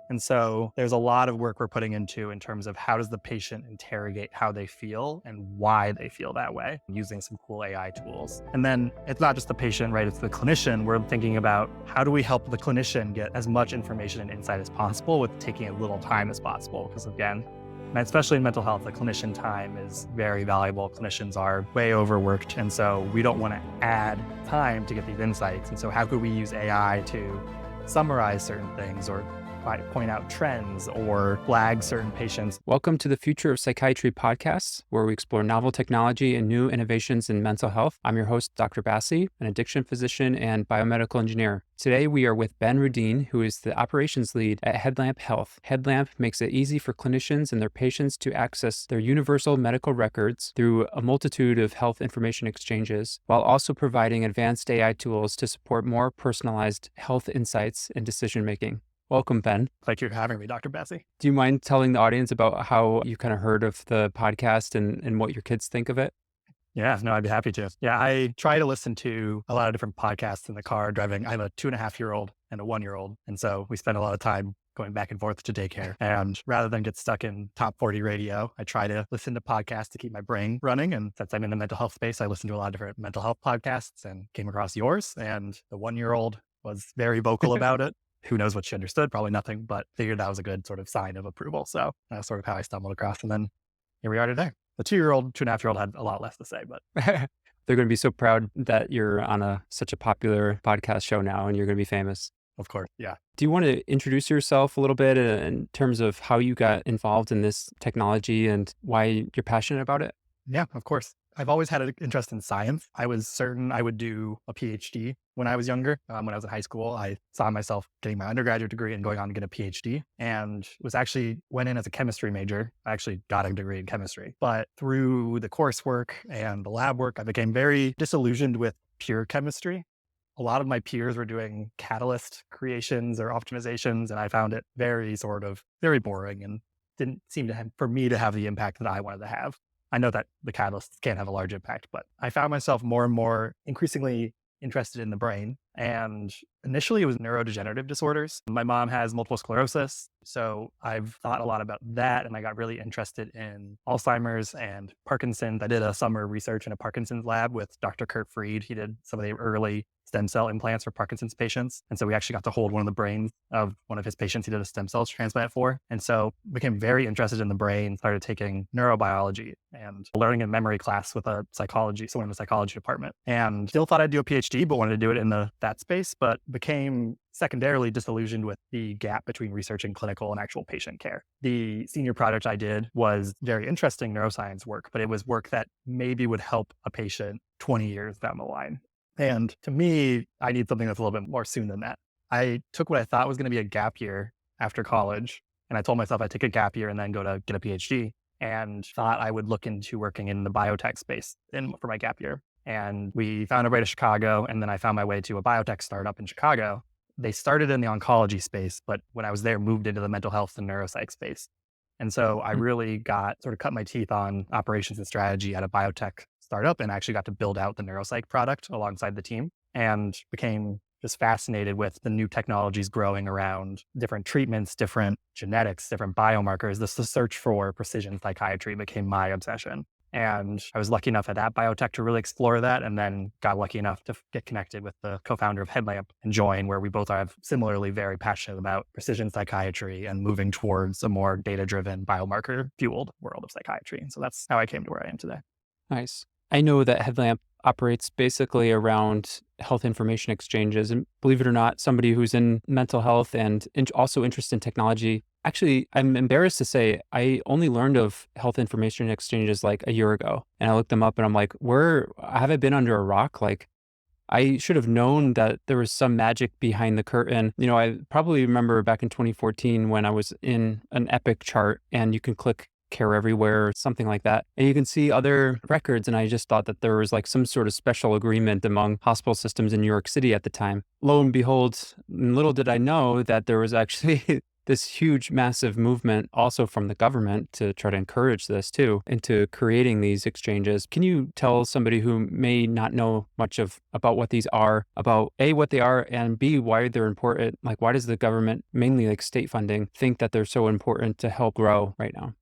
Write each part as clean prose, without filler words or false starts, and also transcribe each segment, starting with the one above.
And so there's a lot of work we're putting into in terms of how does the patient interrogate how they feel and why they feel that way using some cool AI tools. And then it's not just the patient, right? It's the clinician. We're thinking about how do we help the clinician get as much information and insight as possible with taking as little time as possible? Because again, and especially in mental health, the clinician time is very valuable. Clinicians are way overworked. And so we don't want to add time to get these insights. And so how could we use AI to summarize certain things or point out trends or flag certain patients? Welcome to the Future of Psychiatry podcast, where we explore novel technology and new innovations in mental health. I'm your host, Dr. Bassi, an addiction physician and biomedical engineer. Today, we are with Ben Rudeen, who is the operations lead at Headlamp Health. Headlamp makes it easy for clinicians and their patients to access their universal medical records through a multitude of health information exchanges, while also providing advanced AI tools to support more personalized health insights and decision-making. Welcome, Ben. Thank you for having me, Dr. Bessie. Do you mind telling the audience about how you kind of heard of the podcast and what your kids think of it? Yeah, no, I'd be happy to. Yeah, I try to listen to a lot of different podcasts in the car driving. I have a 2.5-year-old and a 1-year-old. And so we spend a lot of time going back and forth to daycare. And rather than get stuck in top 40 radio, I try to listen to podcasts to keep my brain running. And since I'm in the mental health space, I listen to a lot of different mental health podcasts and came across yours. And the 1-year-old was very vocal about it. Who knows what she understood? Probably nothing, but figured that was a good sort of sign of approval. So that's sort of how I stumbled across. And then here we are today. The 2-year-old, 2.5-year-old had a lot less to say, but They're going to be so proud that you're on such a popular podcast show now and you're going to be famous. of course, yeah. Do you want to introduce yourself a little bit in terms of how you got involved in this technology and why you're passionate about it? Yeah, of course. I've always had an interest in science. I was certain I would do a PhD when I was younger. When I was in high school, I saw myself getting my undergraduate degree and going on to get a PhD, and went in as a chemistry major. I actually got a degree in chemistry, but through the coursework and the lab work, I became very disillusioned with pure chemistry. A lot of my peers were doing catalyst creations or optimizations, and I found it very boring and didn't seem for me to have the impact that I wanted to have. I know that the catalysts can have a large impact, but I found myself more and more increasingly interested in the brain. And initially it was neurodegenerative disorders. My mom has multiple sclerosis. So I've thought a lot about that. And I got really interested in Alzheimer's and Parkinson's. I did a summer research in a Parkinson's lab with Dr. Kurt Fried. He did some of the early stem cell implants for Parkinson's patients. And so we actually got to hold one of the brains of one of his patients he did a stem cells transplant for. And so became very interested in the brain, started taking neurobiology and learning a memory class with someone in the psychology department. And still thought I'd do a PhD, but wanted to do it in that space, but became secondarily disillusioned with the gap between research and clinical and actual patient care. The senior project I did was very interesting neuroscience work, but it was work that maybe would help a patient 20 years down the line. And to me, I need something that's a little bit more soon than that. I took what I thought was going to be a gap year after college, and I told myself I'd take a gap year and then go to get a PhD, and thought I would look into working in the biotech space for my gap year. And we found our way to Chicago, and then I found my way to a biotech startup in Chicago. They started in the oncology space, but when I was there, moved into the mental health and neuropsych space. And so I really cut my teeth on operations and strategy at a biotech startup and actually got to build out the neuropsych product alongside the team, and became just fascinated with the new technologies growing around different treatments, different genetics, different biomarkers. The search for precision psychiatry became my obsession. And I was lucky enough at that biotech to really explore that, and then got lucky enough to get connected with the co-founder of Headlamp and join, where we both are similarly very passionate about precision psychiatry and moving towards a more data-driven, biomarker-fueled world of psychiatry. And so that's how I came to where I am today. Nice. I know that Headlamp operates basically around health information exchanges. And believe it or not, somebody who's in mental health and also interested in technology. Actually, I'm embarrassed to say I only learned of health information exchanges like a year ago. And I looked them up and I'm like, have I been under a rock? Like, I should have known that there was some magic behind the curtain. I probably remember back in 2014 when I was in an Epic chart and you can click Care Everywhere or something like that. And you can see other records. And I just thought that there was like some sort of special agreement among hospital systems in New York City at the time. Lo and behold, little did I know that there was actually this huge, massive movement also from the government to try to encourage this too, into creating these exchanges. Can you tell somebody who may not know much of about what these are, about A, what they are, and B, why they're important? Like, why does the government, mainly like state funding, think that they're so important to help grow right now?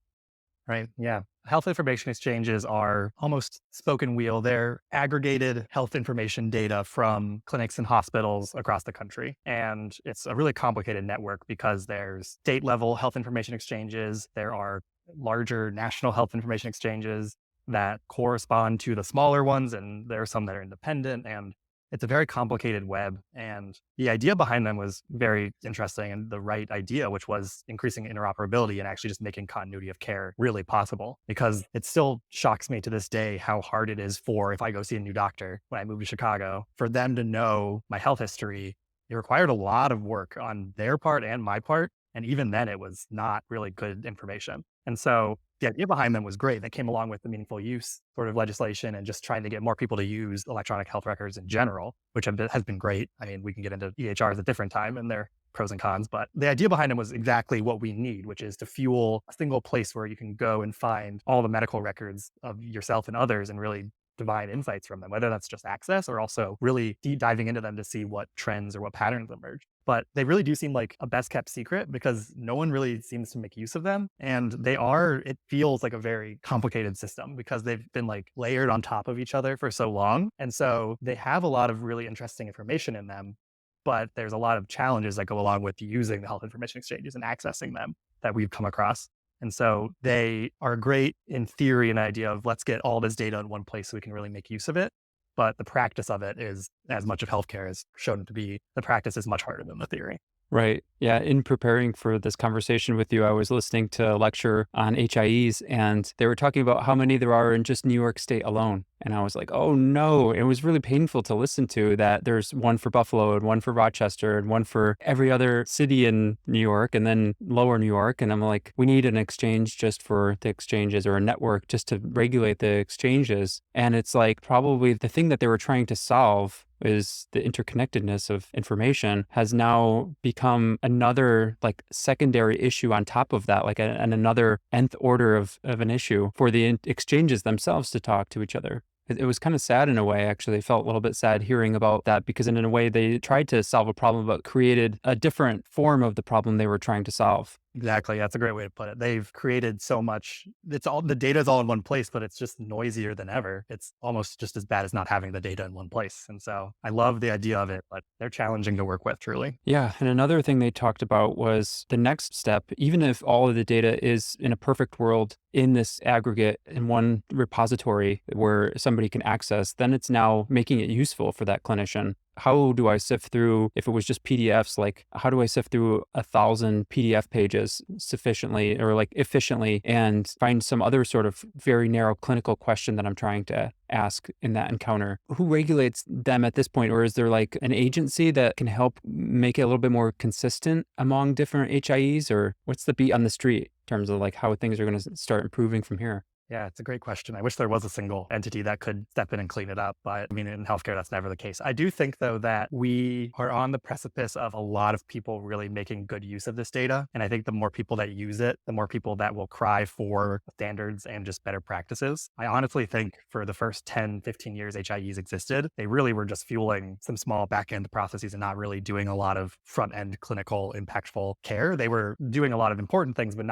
Right. Yeah. Health information exchanges are almost spoken wheel. They're aggregated health information data from clinics and hospitals across the country. And it's a really complicated network because there's state level health information exchanges. There are larger national health information exchanges that correspond to the smaller ones. And there are some that are independent. And it's a very complicated web. And the idea behind them was very interesting and the right idea, which was increasing interoperability and actually just making continuity of care really possible. Because it still shocks me to this day how hard it is for, if I go see a new doctor when I move to Chicago, for them to know my health history. It required a lot of work on their part and my part. And even then, it was not really good information. And so the idea behind them was great. That came along with the meaningful use sort of legislation and just trying to get more people to use electronic health records in general, which has been great. I mean, we can get into EHRs at a different time and their pros and cons, but the idea behind them was exactly what we need, which is to fuel a single place where you can go and find all the medical records of yourself and others and really divine insights from them, whether that's just access or also really deep diving into them to see what trends or what patterns emerge. But they really do seem like a best kept secret because no one really seems to make use of them. And it feels like a very complicated system because they've been like layered on top of each other for so long. And so they have a lot of really interesting information in them, but there's a lot of challenges that go along with using the health information exchanges and accessing them that we've come across. And so they are great in theory, an idea of let's get all this data in one place so we can really make use of it. But the practice of it is, as much of healthcare is shown to be, the practice is much harder than the theory. Right. Yeah. In preparing for this conversation with you, I was listening to a lecture on HIEs, and they were talking about how many there are in just New York State alone. And I was like, oh no, it was really painful to listen to that there's one for Buffalo and one for Rochester and one for every other city in New York and then lower New York. And I'm like, we need an exchange just for the exchanges or a network just to regulate the exchanges. And it's like probably the thing that they were trying to solve is the interconnectedness of information has now become another like secondary issue on top of that, like and another nth order of an issue for the exchanges themselves to talk to each other. It was kind of sad in a way, actually. I felt a little bit sad hearing about that because in a way they tried to solve a problem, but created a different form of the problem they were trying to solve. Exactly. That's a great way to put it. They've created so much. The data is all in one place, but it's just noisier than ever. It's almost just as bad as not having the data in one place. And so I love the idea of it, but they're challenging to work with, truly. Yeah. And another thing they talked about was the next step, even if all of the data is in a perfect world in this aggregate in one repository where somebody can access, then it's now making it useful for that clinician. How do I sift through, if it was just PDFs, like how do I sift through 1,000 PDF pages sufficiently or like efficiently and find some other sort of very narrow clinical question that I'm trying to ask in that encounter? Who regulates them at this point? Or is there like an agency that can help make it a little bit more consistent among different HIEs? Or what's the beat on the street in terms of like how things are going to start improving from here? Yeah, it's a great question. I wish there was a single entity that could step in and clean it up. But I mean, in healthcare, that's never the case. I do think, though, that we are on the precipice of a lot of people really making good use of this data. And I think the more people that use it, the more people that will cry for standards and just better practices. I honestly think for the first 10, 15 years HIEs existed, they really were just fueling some small back-end processes and not really doing a lot of front-end clinical impactful care. They were doing a lot of important things, but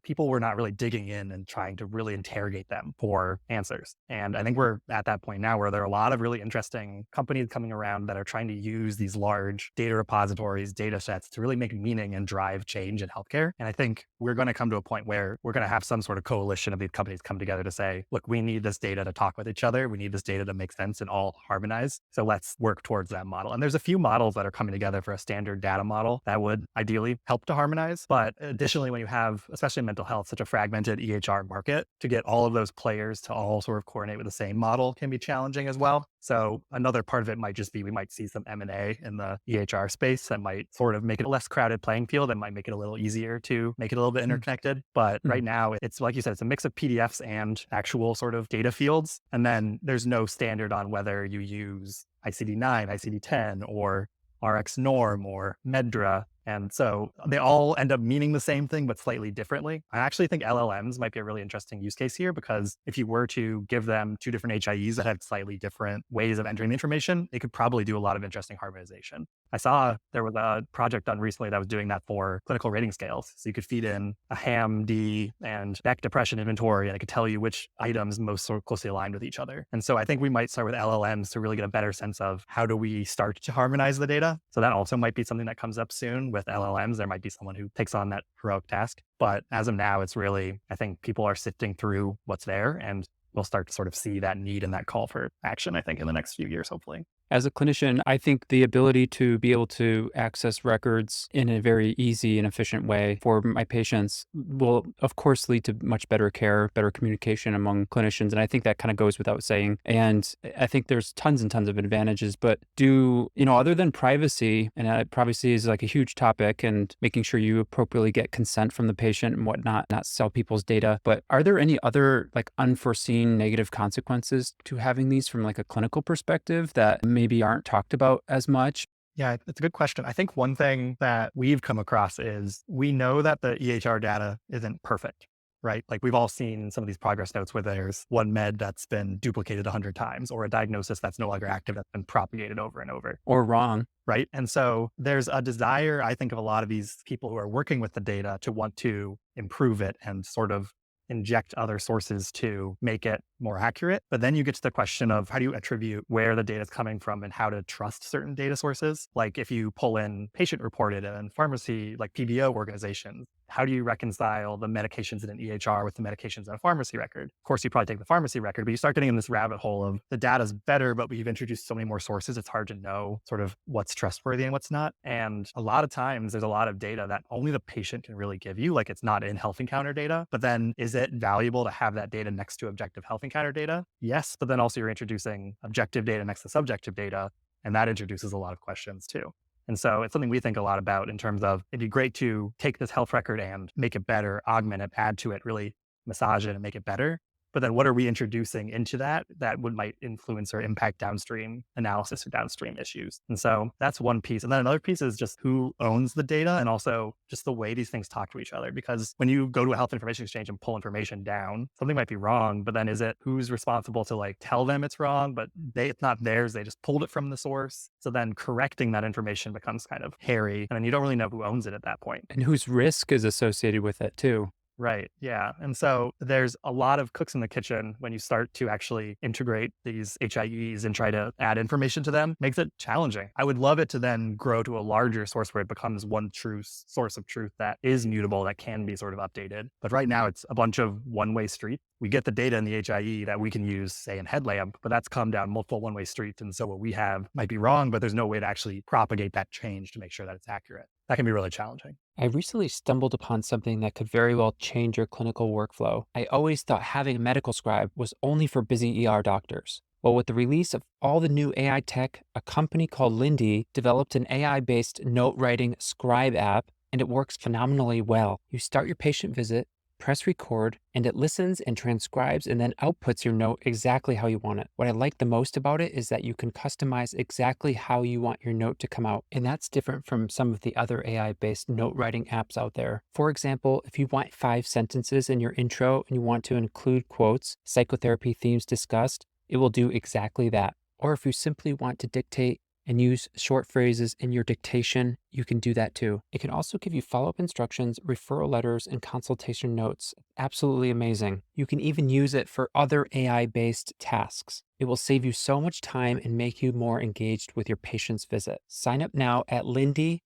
people were not really digging in and trying to really interrogate them for answers. And I think we're at that point now where there are a lot of really interesting companies coming around that are trying to use these large data repositories, data sets to really make meaning and drive change in healthcare. And I think we're going to come to a point where we're going to have some sort of coalition of these companies come together to say, look, we need this data to talk with each other. We need this data to make sense and all harmonize. So let's work towards that model. And there's a few models that are coming together for a standard data model that would ideally help to harmonize. But additionally, when you have, especially in mental health, such a fragmented EHR market, to get all of those players to all sort of coordinate with the same model can be challenging as well. So another part of it might just be we might see some M&A in the EHR space that might sort of make it a less crowded playing field and might make it a little easier to make it a little bit interconnected. But right now, it's like you said, it's a mix of PDFs and actual sort of data fields. And then there's no standard on whether you use ICD-9, ICD-10, or RX norm or Medra. And so they all end up meaning the same thing, but slightly differently. I actually think LLMs might be a really interesting use case here, because if you were to give them two different HIEs that had slightly different ways of entering the information, it could probably do a lot of interesting harmonization. I saw there was a project done recently that was doing that for clinical rating scales. So you could feed in a HAM, D, and Beck depression inventory, and it could tell you which items most sort of closely aligned with each other. And so I think we might start with LLMs to really get a better sense of how do we start to harmonize the data. So that also might be something that comes up soon with LLMs. There might be someone who takes on that heroic task. But as of now, it's really, I think people are sifting through what's there, and we'll start to sort of see that need and that call for action, I think, in the next few years, hopefully. As a clinician, I think the ability to be able to access records in a very easy and efficient way for my patients will, of course, lead to much better care, better communication among clinicians. And I think that kind of goes without saying. And I think there's tons and tons of advantages. But other than privacy, and privacy is like a huge topic, and making sure you appropriately get consent from the patient and whatnot, not sell people's data. But are there any other like unforeseen negative consequences to having these from like a clinical perspective that maybe aren't talked about as much? Yeah, it's a good question. I think one thing that we've come across is we know that the EHR data isn't perfect, right? Like we've all seen some of these progress notes where there's one med that's been duplicated 100 times, or a diagnosis that's no longer active that's been propagated over and over. Or wrong. Right. And so there's a desire, I think, of a lot of these people who are working with the data to want to improve it and sort of inject other sources to make it more accurate. But then you get to the question of how do you attribute where the data is coming from and how to trust certain data sources? Like if you pull in patient reported and pharmacy, like PBO organizations, how do you reconcile the medications in an EHR with the medications in a pharmacy record? Of course, you probably take the pharmacy record, but you start getting in this rabbit hole of the data's better, but we've introduced so many more sources, it's hard to know sort of what's trustworthy and what's not. And a lot of times there's a lot of data that only the patient can really give you, like it's not in health encounter data. But then is it valuable to have that data next to objective health encounter data? Yes, but then also you're introducing objective data next to subjective data, and that introduces a lot of questions too. And so it's something we think a lot about in terms of it'd be great to take this health record and make it better, augment it, add to it, really massage it and make it better. But then what are we introducing into that might influence or impact downstream analysis or downstream issues? And so that's one piece. And then another piece is just who owns the data, and also just the way these things talk to each other. Because when you go to a health information exchange and pull information down, something might be wrong, but then is it who's responsible to like tell them it's wrong, but it's not theirs, they just pulled it from the source. So then correcting that information becomes kind of hairy, and then you don't really know who owns it at that point. And whose risk is associated with it too. Right. Yeah. And so there's a lot of cooks in the kitchen when you start to actually integrate these HIEs and try to add information to them. Makes it challenging. I would love it to then grow to a larger source where it becomes one true source of truth that is mutable, that can be sort of updated. But right now it's a bunch of one-way streets. We get the data in the HIE that we can use, say, in Headlamp, but that's come down multiple one-way streets. And so what we have might be wrong, but there's no way to actually propagate that change to make sure that it's accurate. That can be really challenging. I recently stumbled upon something that could very well change your clinical workflow. I always thought having a medical scribe was only for busy ER doctors. Well, with the release of all the new AI tech, a company called Lindy developed an AI-based note writing scribe app, and it works phenomenally well. You start your patient visit, press record, and it listens and transcribes and then outputs your note exactly how you want it. What I like the most about it is that you can customize exactly how you want your note to come out. And that's different from some of the other AI-based note writing apps out there. For example, if you want 5 sentences in your intro and you want to include quotes, psychotherapy themes discussed, it will do exactly that. Or if you simply want to dictate and use short phrases in your dictation, you can do that too. It can also give you follow-up instructions, referral letters, and consultation notes. Absolutely amazing. You can even use it for other AI-based tasks. It will save you so much time and make you more engaged with your patient's visit. Sign up now at lindy.ai/Bruce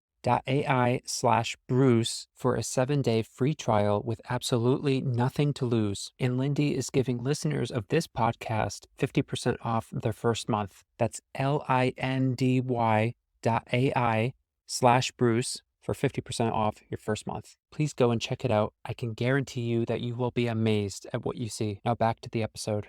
for a 7-day free trial with absolutely nothing to lose. And Lindy is giving listeners of this podcast 50% off their first month. That's lindy.ai/Bruce for 50% off your first month. Please go and check it out. I can guarantee you that you will be amazed at what you see. Now back to the episode.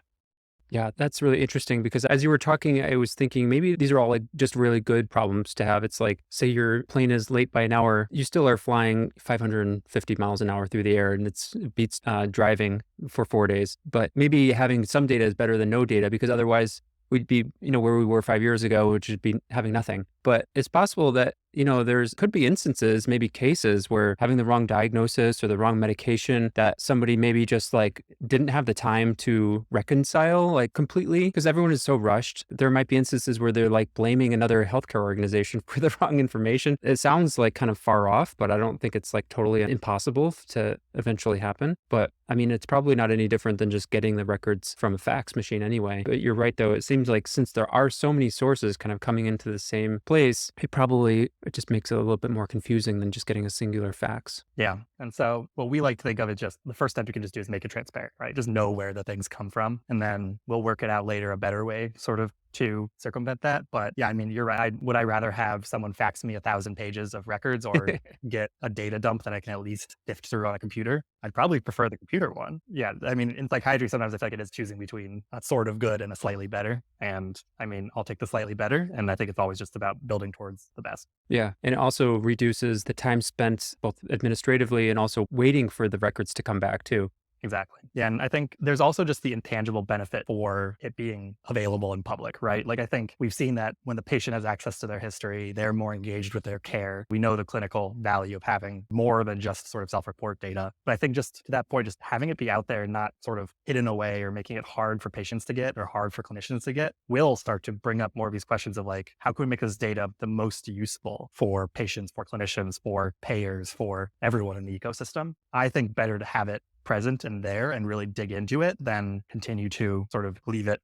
Yeah, that's really interesting because as you were talking, I was thinking maybe these are all like just really good problems to have. It's like, say your plane is late by an hour, you still are flying 550 miles an hour through the air, and it beats driving for 4 days. But maybe having some data is better than no data, because otherwise we'd be, where we were 5 years ago, which would be having nothing. but it's possible that, there's could be instances, maybe cases where having the wrong diagnosis or the wrong medication that somebody maybe just like didn't have the time to reconcile like completely because everyone is so rushed. There might be instances where they're like blaming another healthcare organization for the wrong information. It sounds like kind of far off, but I don't think it's like totally impossible to eventually happen. But I mean, it's probably not any different than just getting the records from a fax machine anyway. But you're right, though. It seems like since there are so many sources kind of coming into the same place, it just makes it a little bit more confusing than just getting a singular fax. Yeah. And so what we like to think of is just the first step you can just do is make it transparent, right? Just know where the things come from. And then we'll work it out later a better way, sort of to circumvent that. But yeah, I mean, you're right. Would I rather have someone fax me 1,000 pages of records or get a data dump that I can at least sift through on a computer? I'd probably prefer the computer one. Yeah. I mean, in psychiatry, sometimes I feel like it is choosing between a sort of good and a slightly better. And I mean, I'll take the slightly better. And I think it's always just about building towards the best. Yeah. And it also reduces the time spent both administratively and also waiting for the records to come back too. Exactly. Yeah. And I think there's also just the intangible benefit for it being available in public, right? Like, I think we've seen that when the patient has access to their history, they're more engaged with their care. We know the clinical value of having more than just sort of self-report data. But I think just to that point, just having it be out there, not sort of hidden away or making it hard for patients to get or hard for clinicians to get, will start to bring up more of these questions of like, how can we make this data the most useful for patients, for clinicians, for payers, for everyone in the ecosystem? I think better to have it present and there and really dig into it than continue to sort of leave it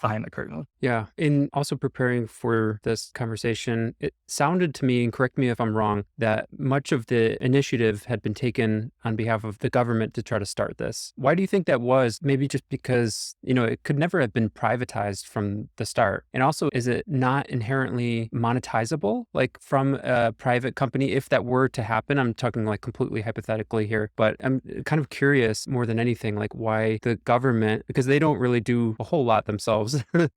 behind the curtain. Yeah. In also preparing for this conversation, it sounded to me, and correct me if I'm wrong, that much of the initiative had been taken on behalf of the government to try to start this. Why do you think that was? Maybe just because, it could never have been privatized from the start. And also, is it not inherently monetizable, like from a private company, if that were to happen? I'm talking like completely hypothetically here, but I'm kind of curious more than anything, like why the government, because they don't really do a whole lot themselves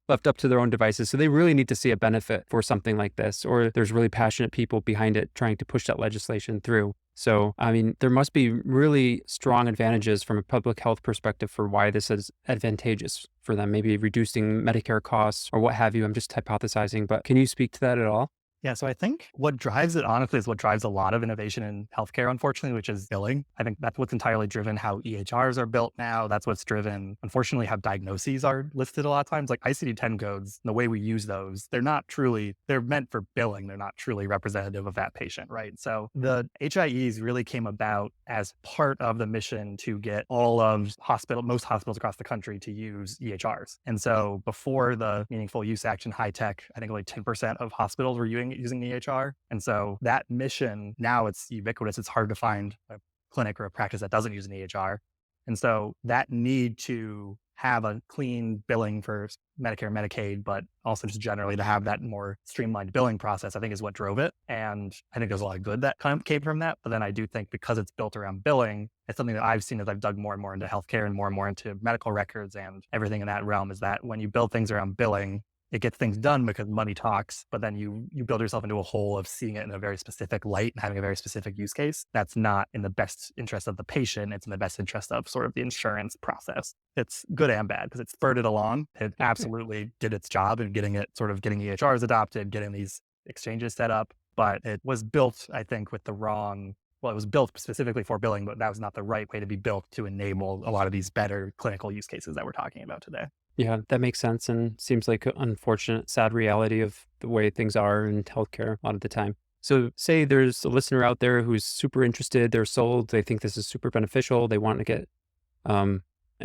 left up to their own devices. So they really need to see a benefit for something like this, or there's really passionate people behind it trying to push that legislation through. So, I mean, there must be really strong advantages from a public health perspective for why this is advantageous for them, maybe reducing Medicare costs or what have you. I'm just hypothesizing, but can you speak to that at all? Yeah, so I think what drives it, honestly, is what drives a lot of innovation in healthcare, unfortunately, which is billing. I think that's what's entirely driven how EHRs are built now. That's what's driven, unfortunately, how diagnoses are listed a lot of times. Like ICD-10 codes, the way we use those, they're meant for billing. They're not truly representative of that patient, right? So the HIEs really came about as part of the mission to get most hospitals across the country to use EHRs. And so before the Meaningful Use Action High Tech, I think only 10% of hospitals were using EHR. And so that mission, now it's ubiquitous. It's hard to find a clinic or a practice that doesn't use an EHR. And so that need to have a clean billing for Medicare and Medicaid, but also just generally to have that more streamlined billing process, I think is what drove it. And I think there's a lot of good that kind of came from that. But then I do think because it's built around billing, it's something that I've seen as I've dug more and more into healthcare and more into medical records and everything in that realm, is that when you build things around billing, it gets things done because money talks, but then you build yourself into a hole of seeing it in a very specific light and having a very specific use case. That's not in the best interest of the patient. It's in the best interest of sort of the insurance process. It's good and bad because it spurred it along. It absolutely did its job in getting EHRs adopted, getting these exchanges set up, but it was built, I think, it was built specifically for billing, but that was not the right way to be built to enable a lot of these better clinical use cases that we're talking about today. Yeah, that makes sense and seems like an unfortunate, sad reality of the way things are in healthcare a lot of the time. So say there's a listener out there who's super interested, they're sold, they think this is super beneficial, they want to get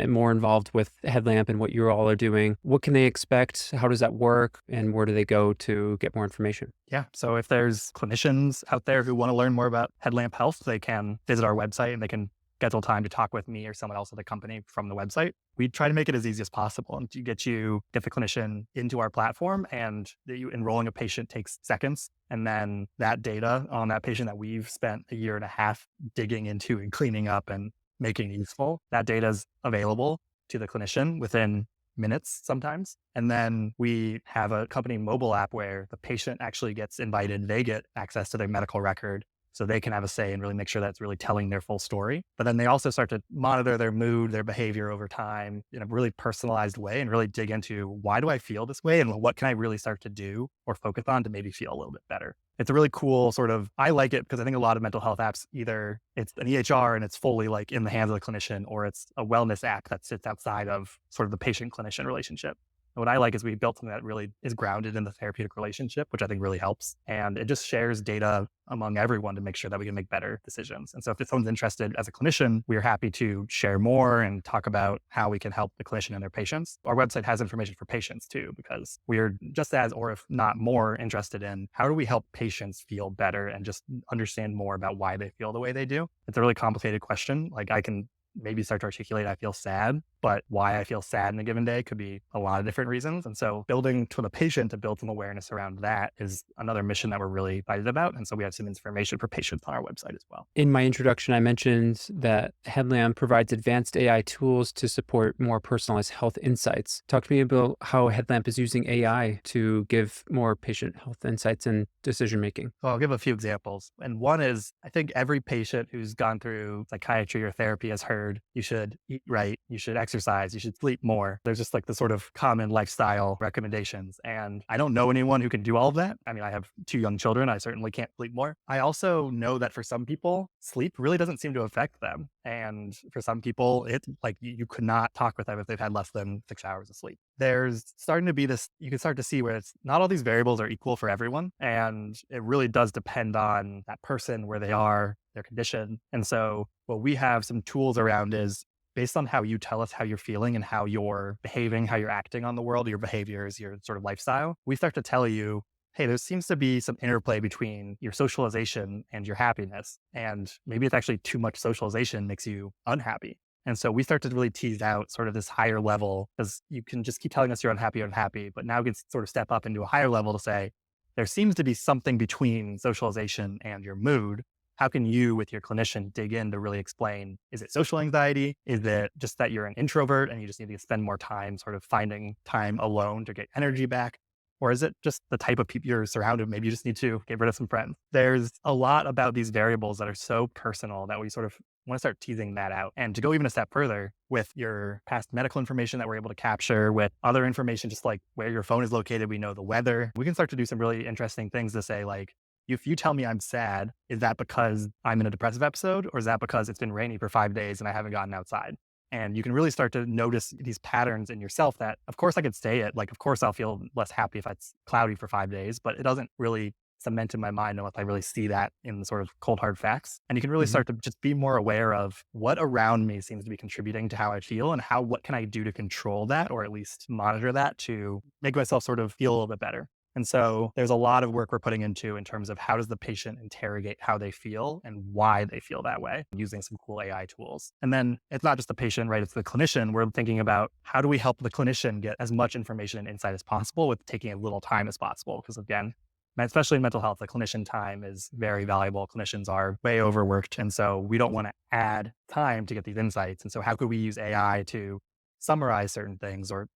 more involved with Headlamp and what you all are doing. What can they expect? How does that work? And where do they go to get more information? Yeah. So if there's clinicians out there who want to learn more about Headlamp Health, they can visit our website and they can schedule time to talk with me or someone else at the company from the website. We try to make it as easy as possible and to get the clinician into our platform, and enrolling a patient takes seconds. And then that data on that patient that we've spent a year and a half digging into and cleaning up and making useful, that data is available to the clinician within minutes sometimes. And then we have a company mobile app where the patient actually gets invited. They get access to their medical record. so they can have a say and really make sure that's really telling their full story. But then they also start to monitor their mood, their behavior over time in a really personalized way and really dig into why do I feel this way and what can I really start to do or focus on to maybe feel a little bit better. It's a really cool sort of, I like it because I think a lot of mental health apps, either it's an EHR and it's fully like in the hands of the clinician, or it's a wellness app that sits outside of sort of the patient clinician relationship. And what I like is we built something that really is grounded in the therapeutic relationship, which I think really helps. And it just shares data among everyone to make sure that we can make better decisions. And so if someone's interested as a clinician, we're happy to share more and talk about how we can help the clinician and their patients. Our website has information for patients too, because we're just as, or if not more, interested in how do we help patients feel better and just understand more about why they feel the way they do. It's a really complicated question. Like I can maybe start to articulate, I feel sad, but why I feel sad in a given day could be a lot of different reasons. And so building to the patient to build some awareness around that is another mission that we're really excited about. And so we have some information for patients on our website as well. In my introduction, I mentioned that Headlamp provides advanced AI tools to support more personalized health insights. Talk to me about how Headlamp is using AI to give more patient health insights and decision making. So I'll give a few examples. And one is, I think every patient who's gone through psychiatry or therapy has heard you should eat right, you should exercise, you should sleep more. There's just like the sort of common lifestyle recommendations. And I don't know anyone who can do all of that. I mean, I have 2 young children. I certainly can't sleep more. I also know that for some people, sleep really doesn't seem to affect them. And for some people, it's like you could not talk with them if they've had less than 6 hours of sleep. There's starting to be this, you can start to see where it's not all these variables are equal for everyone. And it really does depend on that person, where they are, their condition. And so what we have some tools around is based on how you tell us how you're feeling and how you're behaving, how you're acting on the world, your behaviors, your sort of lifestyle, we start to tell you, hey, there seems to be some interplay between your socialization and your happiness. And maybe it's actually too much socialization makes you unhappy. And so we start to really tease out sort of this higher level, because you can just keep telling us you're unhappy, but now we can sort of step up into a higher level to say, there seems to be something between socialization and your mood. How can you, with your clinician, dig in to really explain, is it social anxiety? Is it just that you're an introvert and you just need to spend more time sort of finding time alone to get energy back? Or is it just the type of people you're surrounded with? Maybe you just need to get rid of some friends. There's a lot about these variables that are so personal that we sort of want to start teasing that out. And to go even a step further, with your past medical information that we're able to capture, with other information, just like where your phone is located, we know the weather. We can start to do some really interesting things to say, like, if you tell me I'm sad, is that because I'm in a depressive episode, or is that because it's been rainy for 5 days and I haven't gotten outside? And you can really start to notice these patterns in yourself that, of course, I could say it. Like, of course, I'll feel less happy if it's cloudy for 5 days, but it doesn't really cement in my mind unless I really see that in the sort of cold, hard facts. And you can really start to just be more aware of what around me seems to be contributing to how I feel, and what can I do to control that, or at least monitor that to make myself sort of feel a little bit better. And so there's a lot of work we're putting into in terms of how does the patient interrogate how they feel and why they feel that way, using some cool AI tools. And then it's not just the patient, right? It's the clinician. We're thinking about how do we help the clinician get as much information and insight as possible with taking as little time as possible. Because again, especially in mental health, the clinician time is very valuable. Clinicians are way overworked. And so we don't want to add time to get these insights. And so how could we use AI to summarize certain things, or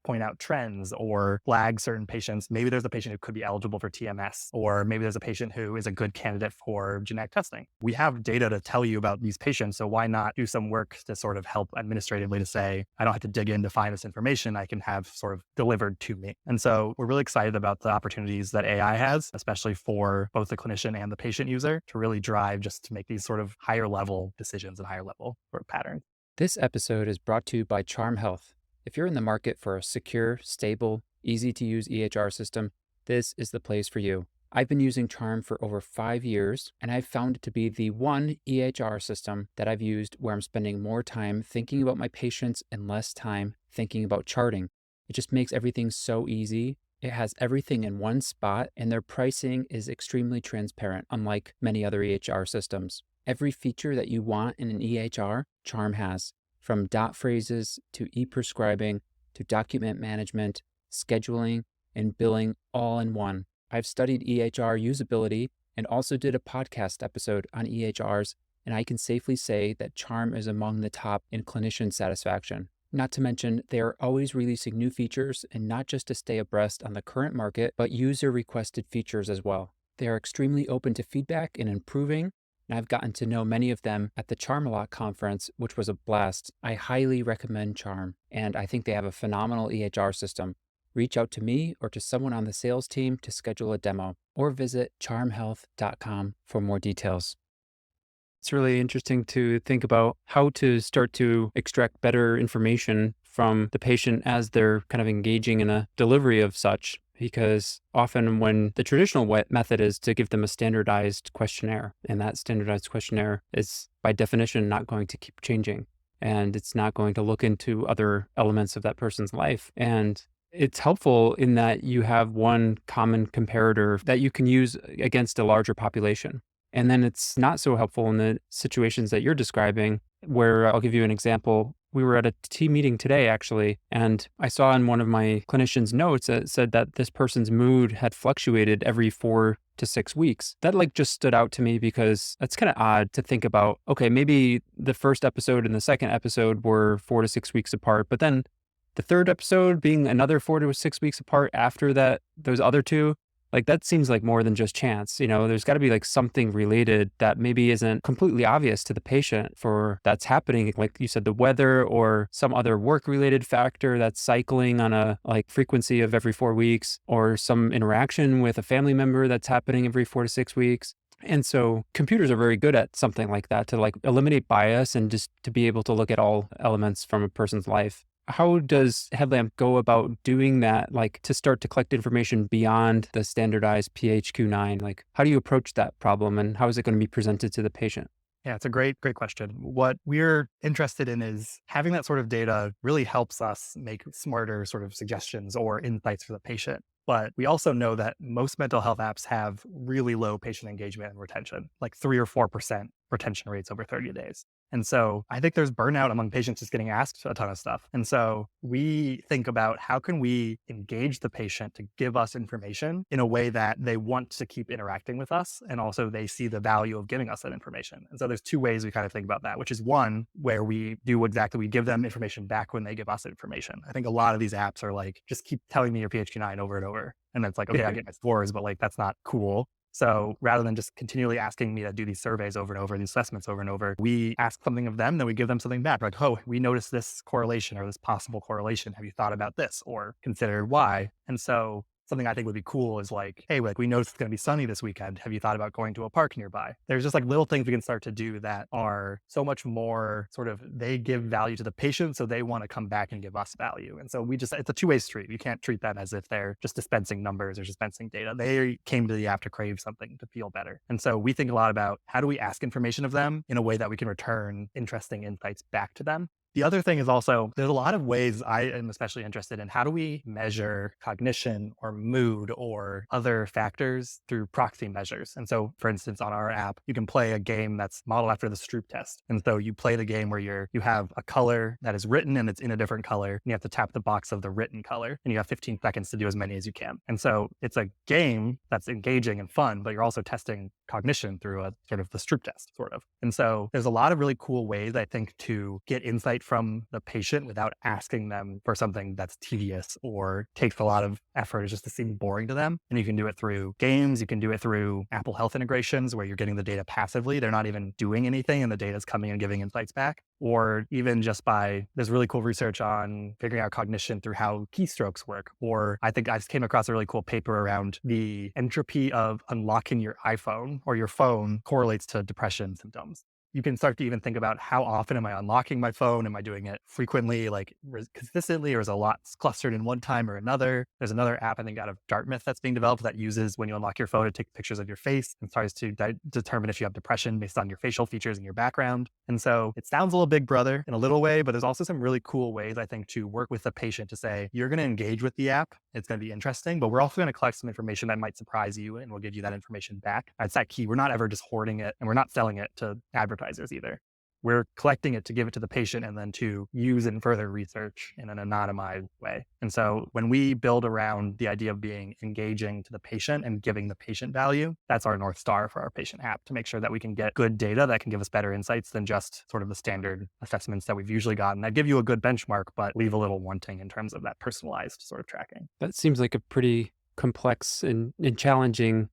point out trends, or flag certain patients? Maybe there's a patient who could be eligible for TMS, or maybe there's a patient who is a good candidate for genetic testing. We have data to tell you about these patients, so why not do some work to sort of help administratively to say, I don't have to dig in to find this information, I can have sort of delivered to me. And so we're really excited about the opportunities that AI has, especially for both the clinician and the patient user, to really drive just to make these sort of higher level decisions and higher level sort of patterns. This episode is brought to you by Charm Health. If you're in the market for a secure, stable, easy-to-use EHR system, this is the place for you. I've been using Charm for over 5 years, and I've found it to be the one EHR system that I've used where I'm spending more time thinking about my patients and less time thinking about charting. It just makes everything so easy. It has everything in one spot, and their pricing is extremely transparent, unlike many other EHR systems. Every feature that you want in an EHR, Charm has. From dot phrases to e-prescribing to document management, scheduling, and billing all in one. I've studied EHR usability and also did a podcast episode on EHRs, and I can safely say that Charm is among the top in clinician satisfaction. Not to mention, they are always releasing new features, and not just to stay abreast on the current market, but user requested features as well. They are extremely open to feedback and improving, and I've gotten to know many of them at the Charmalot conference, which was a blast. I highly recommend Charm, and I think they have a phenomenal EHR system. Reach out to me or to someone on the sales team to schedule a demo, or visit charmhealth.com for more details. It's really interesting to think about how to start to extract better information from the patient as they're kind of engaging in a delivery of such. Because often, when the traditional method is to give them a standardized questionnaire, and that standardized questionnaire is by definition not going to keep changing, and it's not going to look into other elements of that person's life. And it's helpful in that you have one common comparator that you can use against a larger population. And then it's not so helpful in the situations that you're describing, where I'll give you an example. We were at a team meeting today, actually, and I saw in one of my clinician's notes that it said that this person's mood had fluctuated every 4 to 6 weeks. That just stood out to me because that's kind of odd to think about. Okay, maybe the first episode and the second episode were 4 to 6 weeks apart, but then the third episode being another 4 to 6 weeks apart after those other two, that seems like more than just chance. There's got to be something related that maybe isn't completely obvious to the patient for that's happening. Like you said, the weather or some other work related factor that's cycling on a frequency of every 4 weeks, or some interaction with a family member that's happening every 4 to 6 weeks. And so computers are very good at something like that, to eliminate bias and just to be able to look at all elements from a person's life. How does Headlamp go about doing that, to start to collect information beyond the standardized PHQ-9? How do you approach that problem, and how is it going to be presented to the patient? Yeah, it's a great question. What we're interested in is having that sort of data really helps us make smarter sort of suggestions or insights for the patient. But we also know that most mental health apps have really low patient engagement and retention, like 3 or 4% retention rates over 30 days. And so I think there's burnout among patients just getting asked a ton of stuff. And so we think about how can we engage the patient to give us information in a way that they want to keep interacting with us, and also they see the value of giving us that information. And so there's two ways we kind of think about that, which is one, where we do exactly, we give them information back when they give us information. I think a lot of these apps are just keep telling me your PHQ-9 over and over. And it's okay, I get my scores, but that's not cool. So rather than just continually asking me to do these surveys over and over, these assessments over and over, we ask something of them, then we give them something back. Oh, we noticed this correlation or this possible correlation. Have you thought about this or considered why? And so something I think would be cool is hey, we noticed it's going to be sunny this weekend. Have you thought about going to a park nearby? There's just little things we can start to do that are so much more sort of, they give value to the patient, so they want to come back and give us value. And so it's a two-way street. You can't treat them as if they're just dispensing numbers or dispensing data. They came to the app to crave something, to feel better. And so we think a lot about how do we ask information of them in a way that we can return interesting insights back to them. The other thing is also, there's a lot of ways I am especially interested in how do we measure cognition or mood or other factors through proxy measures. And so, for instance, on our app, you can play a game that's modeled after the Stroop test. And so you play the game where you have a color that is written and it's in a different color, and you have to tap the box of the written color, and you have 15 seconds to do as many as you can. And so it's a game that's engaging and fun, but you're also testing cognition through a sort of the Stroop test, sort of. And so there's a lot of really cool ways, I think, to get insight from the patient without asking them for something that's tedious or takes a lot of effort, just to seem boring to them. And you can do it through games. You can do it through Apple Health integrations where you're getting the data passively. They're not even doing anything and the data is coming and giving insights back. Or even just there's really cool research on figuring out cognition through how keystrokes work. Or I think I just came across a really cool paper around the entropy of unlocking your iPhone or your phone correlates to depression symptoms. You can start to even think about how often am I unlocking my phone? Am I doing it frequently, consistently, or is a lot clustered in one time or another? There's another app, I think, out of Dartmouth that's being developed that uses when you unlock your phone to take pictures of your face and tries to determine if you have depression based on your facial features and your background. And so it sounds a little Big Brother in a little way, but there's also some really cool ways, I think, to work with the patient to say, you're going to engage with the app. It's going to be interesting, but we're also going to collect some information that might surprise you, and we'll give you that information back. It's that key. We're not ever just hoarding it, and we're not selling it to advertisers either. We're collecting it to give it to the patient and then to use in further research in an anonymized way. And so when we build around the idea of being engaging to the patient and giving the patient value, that's our North Star for our patient app, to make sure that we can get good data that can give us better insights than just sort of the standard assessments that we've usually gotten that give you a good benchmark, but leave a little wanting in terms of that personalized sort of tracking. That seems like a pretty complex and challenging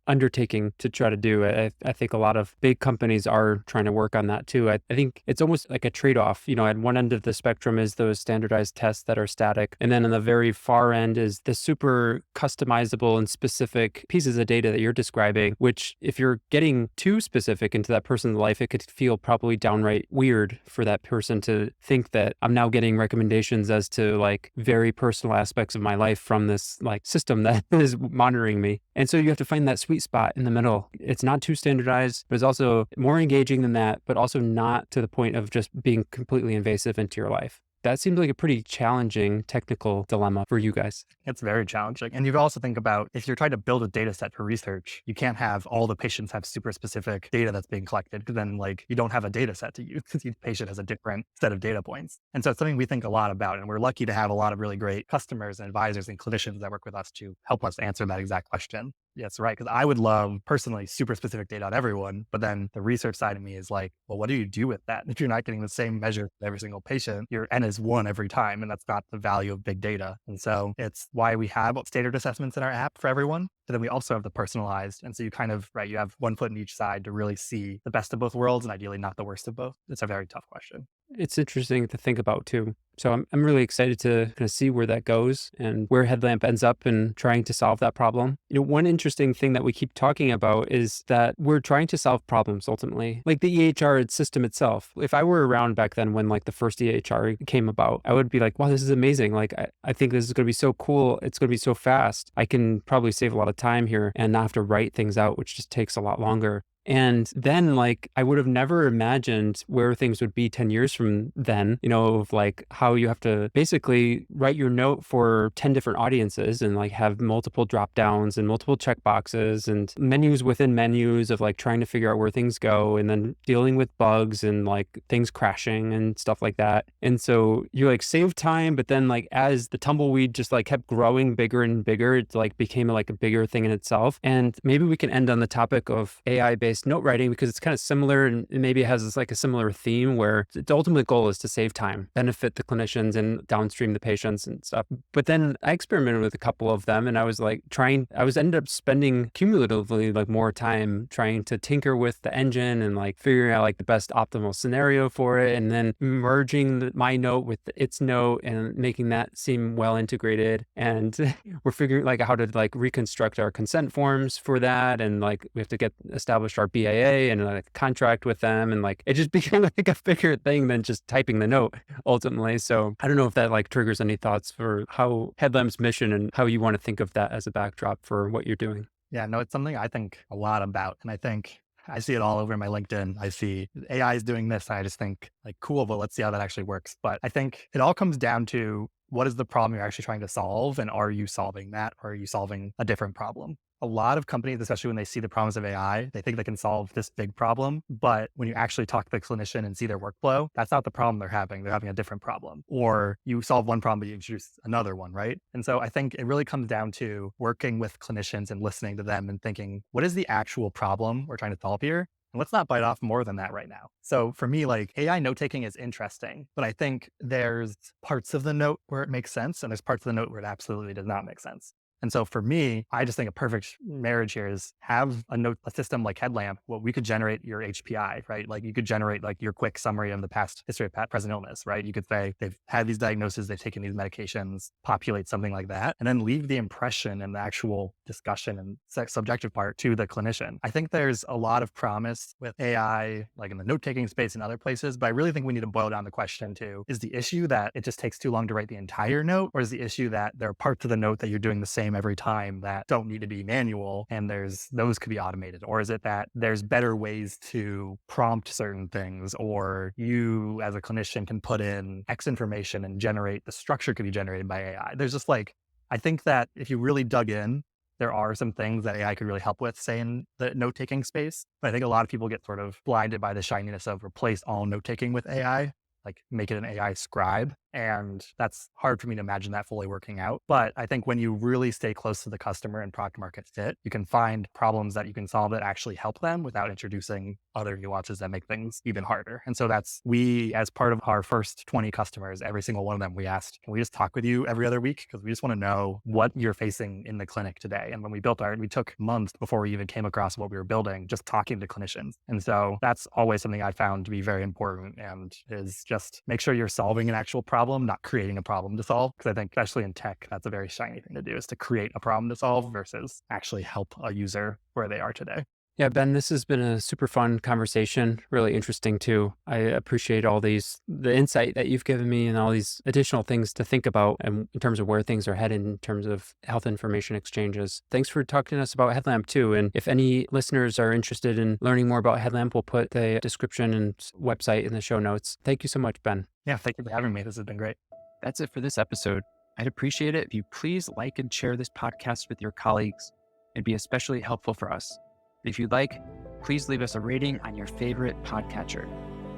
undertaking to try to do. I think a lot of big companies are trying to work on that too. I think it's almost like a trade-off. At one end of the spectrum is those standardized tests that are static. And then on the very far end is the super customizable and specific pieces of data that you're describing, which if you're getting too specific into that person's life, it could feel probably downright weird for that person to think that I'm now getting recommendations as to like very personal aspects of my life from this like system that is monitoring me. And so you have to find that sweet spot in the middle. It's not too standardized, but it's also more engaging than that, but also not to the point of just being completely invasive into your life. That seems like a pretty challenging technical dilemma for you guys. It's very challenging. And you also think about if you're trying to build a data set for research, you can't have all the patients have super specific data that's being collected because then like you don't have a data set to use because each patient has a different set of data points. And so it's something we think a lot about. And we're lucky to have a lot of really great customers and advisors and clinicians that work with us to help us answer that exact question. Yes, right. Because I would love personally super specific data on everyone, but then the research side of me is like, well, what do you do with that? If you're not getting the same measure for every single patient, your N is one every time, and that's not the value of big data. And so it's why we have standard assessments in our app for everyone. But then we also have the personalized. And so you kind of, right, you have one foot in each side to really see the best of both worlds and ideally not the worst of both. It's a very tough question. It's interesting to think about too. So I'm really excited to kind of see where that goes and where Headlamp ends up in trying to solve that problem. One interesting thing that we keep talking about is that we're trying to solve problems ultimately, like the EHR system itself. If I were around back then when like the first EHR came about, I would be like, wow, this is amazing. Like, I think this is going to be so cool. It's going to be so fast. I can probably save a lot of time here and not have to write things out, which just takes a lot longer. And then like, I would have never imagined where things would be 10 years from then, of like how you have to basically write your note for 10 different audiences and like have multiple drop downs and multiple checkboxes and menus within menus of like trying to figure out where things go and then dealing with bugs and like things crashing and stuff like that. And so you like save time, but then like as the tumbleweed just like kept growing bigger and bigger, it like became like a bigger thing in itself. And maybe we can end on the topic of AI-based note writing because it's kind of similar and maybe it has like a similar theme where the ultimate goal is to save time, benefit the clinicians and downstream the patients and stuff. But then I experimented with a couple of them and I was like ended up spending cumulatively like more time trying to tinker with the engine and like figuring out like the best optimal scenario for it and then merging my note with its note and making that seem well integrated. And we're figuring like how to like reconstruct our consent forms for that. And like we have to get established our BAA and like contract with them. And like, it just became like a bigger thing than just typing the note ultimately. So I don't know if that like triggers any thoughts for how Headlamp's mission and how you want to think of that as a backdrop for what you're doing. Yeah, no, it's something I think a lot about. And I think I see it all over my LinkedIn. I see AI is doing this. And I just think like, cool, but let's see how that actually works. But I think it all comes down to what is the problem you're actually trying to solve? And are you solving that? Or are you solving a different problem? A lot of companies, especially when they see the problems of AI, they think they can solve this big problem. But when you actually talk to the clinician and see their workflow, that's not the problem they're having. They're having a different problem. Or you solve one problem, but you introduce another one, right? And so I think it really comes down to working with clinicians and listening to them and thinking, what is the actual problem we're trying to solve here? And let's not bite off more than that right now. So for me, like AI note taking is interesting, but I think there's parts of the note where it makes sense and there's parts of the note where it absolutely does not make sense. And so for me, I just think a perfect marriage here is have a system like Headlamp. Well, we could generate your HPI, right? Like you could generate like your quick summary of the past history of present illness, right? You could say they've had these diagnoses, they've taken these medications, populate something like that, and then leave the impression and the actual discussion and subjective part to the clinician. I think there's a lot of promise with AI, like in the note-taking space and other places, but I really think we need to boil down the question to, is the issue that it just takes too long to write the entire note? Or is the issue that there are parts of the note that you're doing the same every time that don't need to be manual and those could be automated? Or is it that there's better ways to prompt certain things, or you as a clinician can put in X information and generate the structure could be generated by AI? There's just like, I think that if you really dug in, there are some things that AI could really help with, say in the note-taking space. But I think a lot of people get sort of blinded by the shininess of replace all note-taking with AI, like make it an AI scribe. And that's hard for me to imagine that fully working out. But I think when you really stay close to the customer and product market fit, you can find problems that you can solve that actually help them without introducing other nuances that make things even harder. And so we, as part of our first 20 customers, every single one of them, we asked, can we just talk with you every other week? Because we just want to know what you're facing in the clinic today. And when we built we took months before we even came across what we were building, just talking to clinicians. And so that's always something I found to be very important, and is just make sure you're solving an actual problem, not creating a problem to solve. Because I think, especially in tech, that's a very shiny thing to do, is to create a problem to solve versus actually help a user where they are today. Yeah, Ben, this has been a super fun conversation, really interesting too. I appreciate all the insight that you've given me and all these additional things to think about and in terms of where things are headed in terms of health information exchanges. Thanks for talking to us about Headlamp too. And if any listeners are interested in learning more about Headlamp, we'll put the description and website in the show notes. Thank you so much, Ben. Yeah, thank you for having me. This has been great. That's it for this episode. I'd appreciate it if you please like and share this podcast with your colleagues. It'd be especially helpful for us. If you'd like, please leave us a rating on your favorite podcatcher.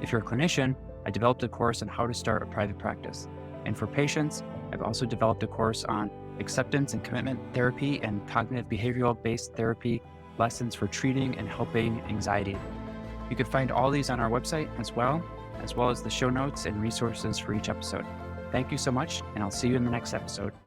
If you're a clinician, I developed a course on how to start a private practice. And for patients, I've also developed a course on acceptance and commitment therapy and cognitive behavioral-based therapy lessons for treating and helping anxiety. You can find all these on our website as well as the show notes and resources for each episode. Thank you so much, and I'll see you in the next episode.